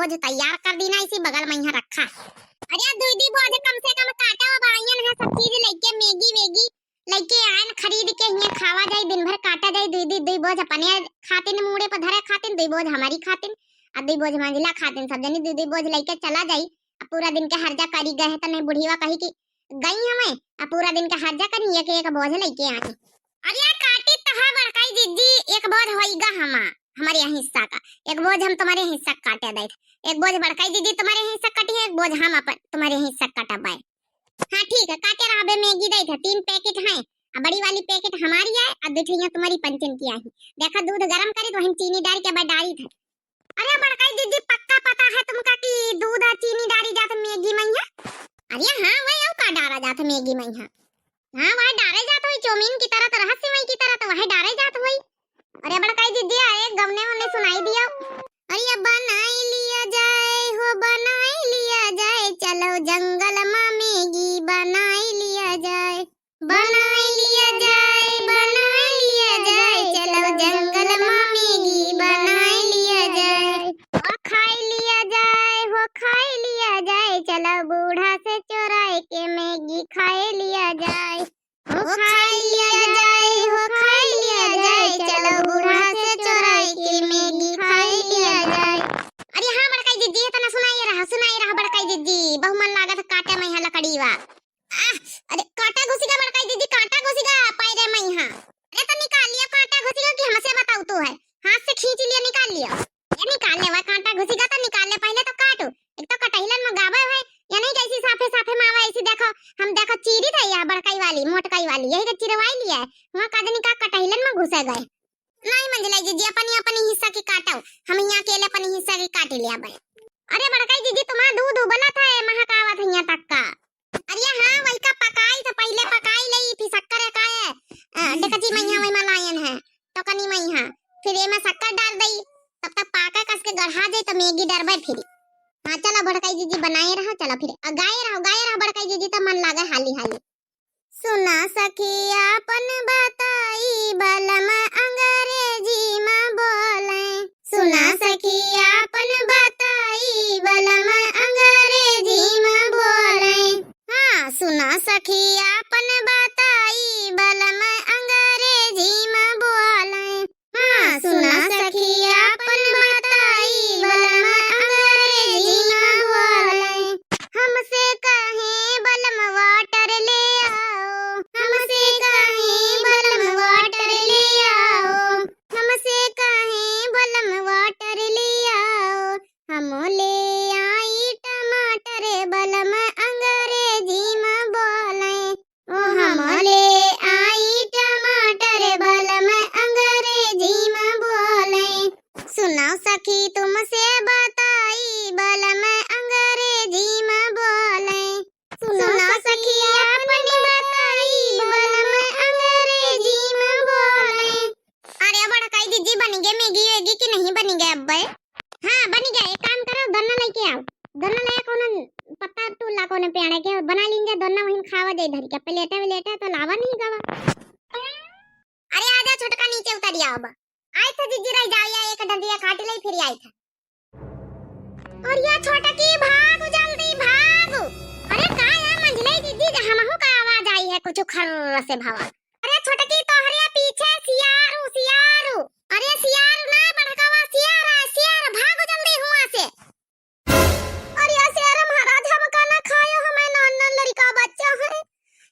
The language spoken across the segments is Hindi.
बोझ तैयार कर दी ना इसी बगल में यहाँ रखा। अरे दीदी बोझ कम से कम काटा हुआ बायन है, सब चीज लेके मैगी वेगी लेके आए न खरीद के यहाँ खावा जाए, दिन भर काटा जाए। दीदी दुई बोझ अपने खातिन मुड़े पर धरे खातिन, दुई बोझ हमारी खातिन और दुई बोझ मंजिला खातिन, सब जनी दीदी बोझ लेके चला जाई। पूरा दिन के हर्जा करी गए तो नहीं बुढ़ीवा कही कि गई हमें पूरा दिन का हर्जा करी एक बोझ लेके आई। अरे काटी तहा बड़काई दीदी एक बोझ होइगा हमारे यहाँ हिस्सा का, एक बोझ हम तुम्हारे हिस्सा काटे दे, एक बोझ बड़काई दीदी तुम्हारे हिस्सा कटी है, एक बोझ हम अपन तुम्हारे हिस्सा काटा बाय। हाँ ठीक है काटे रहा मैगी दे था, 3 पैकेट है, बड़ी वाली पैकेट हमारी है और दूसरी तुम्हारी पंचन की आई। देखा दूध गरम करे तो हम चीनी डाल के डाली था। अरे बड़काई दीदी पक्का पता है तुमका कि दूध और चीनी डाली जात मैगी में है? अरे हाँ वही का डाला जात मैगी में है, हाँ वह डाले जात हुई चौमीन की तरह, तो रहस्यमय की तरह तो वह डाले जात हुई। अरे बड़काई दीदी आए गवने हमने सुनाई दिया। अरे बनाई लिया जाए हो बनाई लिया जाए, चलो जंगल में मैगी बनाई लिया जाए, बनाई लिया जाए बनाई लिया जाए, चलो जंगल में मैगी बनाई लिया जाए, और खाई लिया जाए हो खाई लिया जाए, चलो बूढ़ा से चोराए के मैगी खाए लिया जाए, हो खाई लिया जाए हो खाई लिया जाए, चलो बूढ़ा से चोराए के मैगी खाई लिया जाए। अरे हाँ बड़काई दीदी इतना सुनाई रहा बड़काई दीदी, बहु मन लागत काटे में है लकड़ीवा। अरे काटा घुसेगा बड़काई दीदी, काटा घुसेगा पैरे में यहाँ। अरे तो निकाल लिया काटा घुसेगा कि हमसे बताओ तू है, हाथ से खींच लिया निकाल लिया, ये निकाल ले, वह कांटा घुसेगा तो निकाल ले, पहले तो काटो। एक तो कटहिलन में गावा है या नहीं कैसी साफे साफे मावा ऐसी देखो, हम देखो चीरी था या बड़काई वाली मोटकाई वाली यही तो चिरवाई लिया है, वहाँ कादनी का कटहिलन में घुसे गए। नहीं मंजिला दीदी अपनी अपनी हिस्सा की काटो, हम यहाँ अकेले अपनी हिस्सा की काट लिया भाई। अरे बड़काई दीदी तुम्हारा दूध उबला था महाकावा था यहाँ तक का। अरे हाँ वही का पकाई तो पहले पकाई ली फिर शक्कर का है डेकची में यहाँ वही मलायन है तो कनी में यहाँ फिर ये में शक्कर डाल दी, तब तक पाका कस के गढ़ा दे तो मैगी डरबे फिर। हाँ चलो बड़काई दीदी बनाए रहो, चलो फिर गाए रहो बड़काई दीदी तो मन लागे हाली हाली। सुना सखिया अपन बताई बलम अंग्रेजी में बोले, सुना सखिया अपन बताई बलम अंग्रेजी में बोले, हाँ सुना सखिया अपन बताई बलम अंग्रेजी में बोले, हाँ सुना सखिया अपन बताई बलम अंग्रेजी में बोले, हमसे कहे बलम वाटर ले आओ, हमसे कहे बलम वाटर ले आओ, हमसे कहे बलम वाटर ले आओ, हम ले आई टमाटर बलम अंग्रेजी में बोले, ओ हम ले आई टमाटर बलम अंग्रेजी में बोले, सुनाओ सखी तुमसे बताई बलम अंग्रेजी में बोले, सुनाओ सखी अपनी बताई बलम अंग्रेजी में बोले। अरे बड़काई दीदी बन गए मैगी वेगी कि नहीं बन गए अब? हाँ बन गए, एक काम करो दोनों लेके आओ, दोनों ले कोनो पत्ता टूला कोने पेड़े के बना लेंगे, दोनों वहीं खावा जाए धर के प्लेटे तो लावा नहीं गवा। अरे आजा छोटका नीचे उतर आओ अब, आए थे दीदी रह जाओ या एक डंडिया काट ले फिर आई था। और ये छोटा की भाग जल्दी भाग। अरे का है मंजिला दीदी हमहु का आवाज आई है कुछ खर्र से भावा। अरे छोटा की तोहरे पीछे सियारू, अरे सियारू ना बड़कावा सियार भागो जल्दी हुआ से। अरे सियार महाराज हम का ना खायो, हमें नॉन लड़का बच्चा है।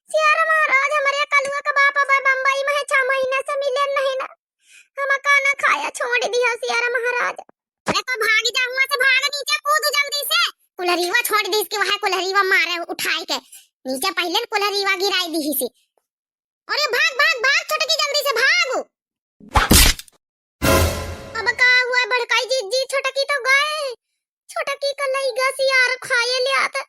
सियार महाराज हमारे कलुआ का बाप बम्बई में है 6 महीने से मिले नहीं ना, हम का ना खाया छोड़ दिया सियार महाराज। अरे तो भाग जा हुआ से, भाग नीचे कूद जल्दी से, कुलहरीवा छोड़ दी इसके, वहां कुलहरीवा मारे उठाई के नीचे पहले कुलहरीवा गिराई दी सी। अरे भाग भाग भाग छोटकी जल्दी से भागो। अब का हुआ बड़काई दीदी छोटकी तो गए, छोटकी का लईगा सियार खाए ले आता।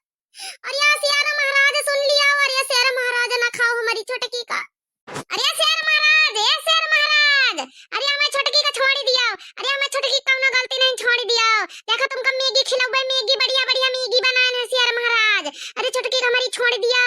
अरे सियार महाराज सुन लिया, अरे सियार महाराज ना खाओ हमारी छोटकी का। अरे सियार महाराज अरे हमें छोटकी का छोड़ दिया, अरे हमें छोटकी का ना गलती नहीं छोड़ दिया, देखो तुमको मैगी खिलाऊं, मैगी बढ़िया मैगी बनाए हैं सियार महाराज, अरे छोटकी का हमारी छोड़ दिया।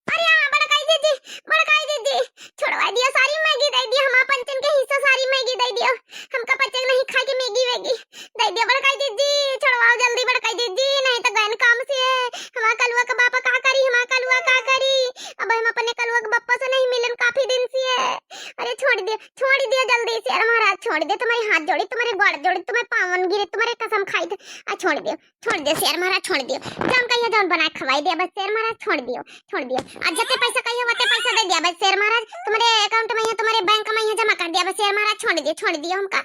अरे बड़काई दीदी बड़काई दीदी छोड़वा दिया सारी मैगी दे दिया हम पंचन के हिस्सा सारी मैगी दे दियो हमका पचक नहीं खा के मैगी वेगी दे दिया बड़काई दीदी छोड़वाओ जल्दी बड़काई दीदी नहीं तो गैन काम से हमारा कलुआ का बापा का करी हमारा कलुआ का करी अब हम अपने कलुआ के बापा से नहीं मिलन काफी दिन से अरे छोड़ दिया जल्दी से यार महाराज छोड़ दे तुम्हारे हाथ जोड़ी तुम्हारे गोड़ जोड़ी तुम्हारे पावन गिरे तुम्हारे कसम खाई थे छोड़ दियो शेर महाराज छोड़ दियो जम कहिए जौन बना खवाई दिया बस शेर महाराज छोड़ दियो आज जते पैसा कहिए वते पैसा दे दिया बस शेर महाराज तुम्हारे अकाउंट में तुम्हारे बैंक में जमा कर दिया बस शेर महाराज छोड़ दियो हमका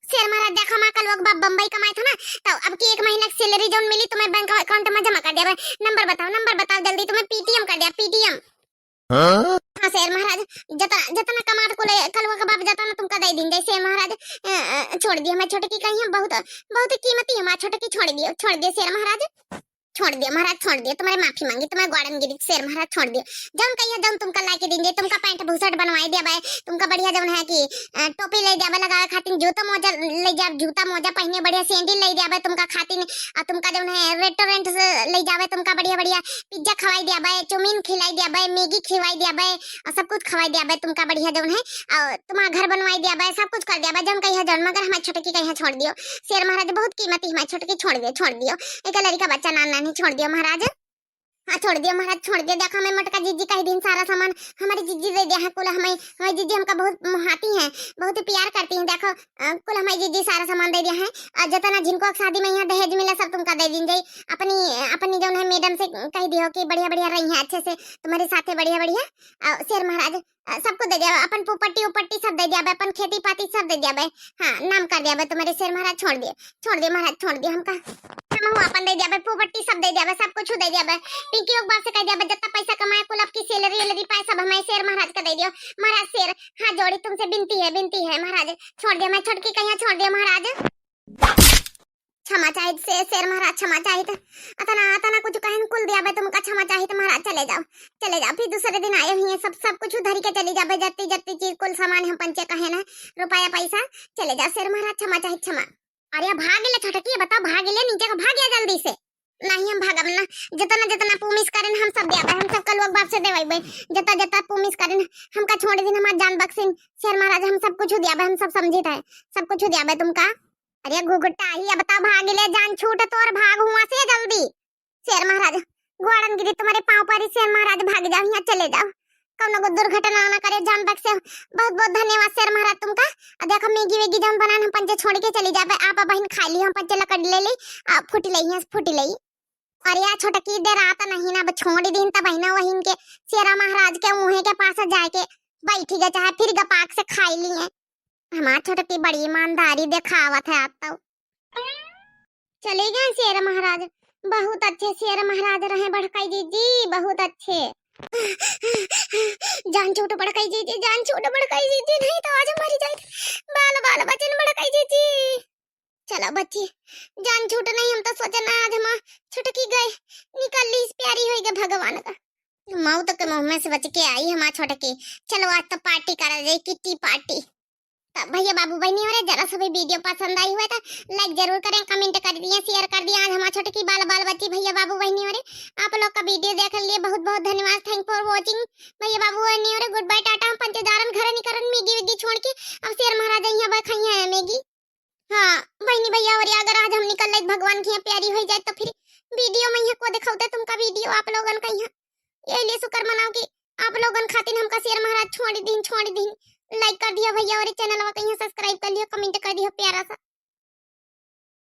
शेर महाराज देखो मां कल वक्त बम्बई कमाए था ना तो अब की 1 महीने की सैलरी जौन मिली तुम्हें बैंक अकाउंट में जमा कर दिया नंबर बताओ जल्दी तुम्हें पीटीएम कर दिया पीटीएम हाँ शेर महाराज जतना कमाट को कलवा का बाप जाता ना तुमका दे दिन शेर महाराज छोड़ दिया मैं छोटे की कही है बहुत कीमती है मां छोटे की छोड़ दियो शेर महाराज छोड़ दिया महाराज छोड़ दिया तुम्हारे माफी मांगी तुम्हारे ग्वाड़न गिरी शेर महाराज छोड़ दियो जम कहिए जम तुमका लाके दिन दे तुमका पैंट भूसट बनवाई दिया भाई तुमका बढ़िया जवन है कि टोपी ले जाबे लगावे खातिर जूता मोजा ले जाब जूता मोजा पहने बढ़िया सैंडल ले जाबे तुमका खातिर तुमका जवन है रेस्टोरेंट से ले जाबे तुमका बढ़िया पिज्जा खवाई दिया भाई चाउमीन खिलाई दिया भाई मैगी खिलाई दिया भाई और सब कुछ खवाई दिया भाई तुमका बढ़िया जवन है और तुम्हारा घर बनवाई दिया भाई सब कुछ कर दिया भाई जम कहिए जवन मगर हमारे छोटे की कहिए छोड़ दियो शेर महाराज बहुत कीमती हमारे छोटे की छोड़ दियो एक लड़का बच्चा नाना नहीं छोड़ दियो महाराज हाँ छोड़ दियो महाराज छोड़ दियो देखो हमें मटका जीजी का ही दिन सारा सामान हमारी जीजी दे दिया है कुल हमारी जीजी हमका बहुत मुहाती है बहुत प्यार करती हैं देखो कुल हमारी जीजी सारा सामान दे दिया है और जितना जिनको शादी में यहाँ दहेज मिला सब तुमका दे दी जाए अपनी जो है मैडम से कह दियो कि बढ़िया रही है अच्छे से तुम्हारे साथ बढ़िया शेर महाराज सबको दे दिया अपन उपट्टी सब दे दिया अपन खेती पाती सब दे दिया हाँ नाम कर दिया तुम्हारे शेर महाराज छोड़ दिए महाराज छोड़ दिया हमका हम अपन दे दिया पोपट्टी सब दे दिया सब कुछ दे दिया पिंकी एक बात से कह दिया जितना पैसा कमाए कुल आपकी सैलरी पैसा हमारे शेर महाराज का दे दियो महाराज शेर हाथ जोड़ी तुमसे बिनती है महाराज छोड़ दिया मैं छोटकी कहीं छोड़ दिया महाराज क्षमा चाहिए शेर महाराज क्षमा चाहिए अतना कुछ कहन कुल दिया तुमका क्षमा चाहिए महाराज चले जाओ फिर दूसरे दिन आए हुए सब कुछ धरी के चली जाबे जत्ती चीज कुल सामान हम पंचे कहे ना रुपया पैसा चले जाओ शेर महाराज क्षमा चाहिए क्षमा अरे भाग ले छोटकी बताओ भाग ले नीचे का भाग गया जल्दी से नहीं हम भागम ना जितना पुमिस करें हम सब दिया हम सब कल बाप से देवाई जता पुमिस करें हमका छोड़ दिन हमार जान बख्शिन शेर महाराज हम सब कुछ दिया हम सब समझे था सब कुछ दिया तुमका अरे घुघुट्टा ही बताओ भाग ले जान छूट तो और भाग हुआ से जल्दी शेर महाराज ग्वाड़न गिरी तुम्हारे पांव पर शेर महाराज भाग जाओ यहाँ चले जाओ कौन को दुर्घटना ना करे जान बख्शे बहुत धन्यवाद शेर महाराज तुमका देखो मैगी वेगी जान बनाना हम पंचे छोड़ के चली जाबे आप बहन खा ली हम पंचे लकड़ ले ली फुटी लई अरे यार छोटा की देर आता नहीं ना छोड़ दिन तब बहना वही के शेरा महाराज के मुँह के पास जाके बैठी गए चाहे फिर गपाक से खाई लिए हमारा छोटा की बड़ी ईमानदारी दिखावत है आप तो चले गए शेर महाराज बहुत अच्छे शेर महाराज रहे बड़काई जी बहुत अच्छे जान छोट बड़काई जी नहीं तो आज मरी जाए बाल बचन बड़काई जी चलो बच्ची जान छूट नहीं हम तो सोचा ना आज हम छुटकी गए निकल ली प्यारी होगी भगवान का मौत के मुंह में से बच के आई हमारा छोटकी चलो आज तो पार्टी करा जाए किट्टी पार्टी तब भैया बाबू बहनी हो रहे जरा सभी वीडियो पसंद आई हुआ था लाइक जरूर करें कमेंट कर दिए शेयर कर दिया आज हमारा छोटकी बाल बच्ची भैया बाबू बहनी हो रहे आप लोग का वीडियो देखने लिए बहुत धन्यवाद थैंक फॉर वॉचिंग भैया बाबू बहनी हो रहे गुड बाय टाटा हम पंचदारन घर निकरन मैगी वेगी छोड़ के अब शेर महाराज यहाँ पर खाई है मैगी हाँ बहनी भैया और अगर आज हम निकल रहे भगवान की प्यारी हो जाए तो फिर वीडियो में यहाँ को दिखाते तुमका वीडियो आप लोगन का यहाँ ये लिए शुक्र मनाओ कि आप लोगन खातिर हमका शेर महाराज छोड़ दिन लाइक कर दिया भैया और चैनल कहीं सब्सक्राइब